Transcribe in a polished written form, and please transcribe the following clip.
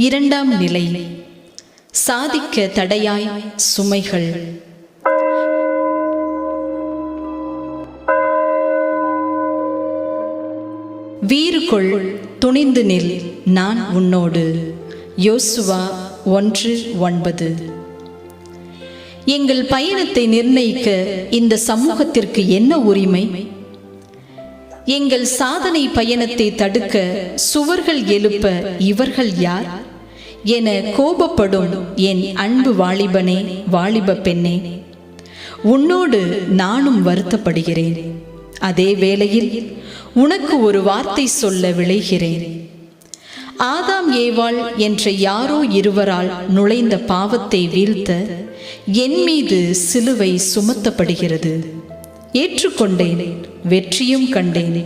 இரண்டாம் நிலை, சாதிக்க தடையாய் சுமைகள். வீறுகொள், துணிந்து நில், நான் உன்னோடு. யோசுவா 1:9. எங்கள் பயணத்தை நிர்ணயிக்க இந்த சமூகத்திற்கு என்ன உரிமை? எங்கள் சாதனை பயணத்தை தடுக்க சுவர்கள் எழுப்ப இவர்கள் யார் என கோபப்படும் என் அன்பு வாலிபனே, வாலிப பெண்ணே, உன்னோடு நானும் வருத்தப்படுகிறேன். அதே வேளையில் உனக்கு ஒரு வார்த்தை சொல்ல விளைகிறேன். ஆதாம் ஏவாள் என்ற யாரோ இருவரால் நுழைந்த பாவத்தை வீழ்த்த என் மீது சிலுவை சுமத்தப்படுகிறது. ஏற்றுக்கொண்டேன், வெற்றியும் கண்டேன்.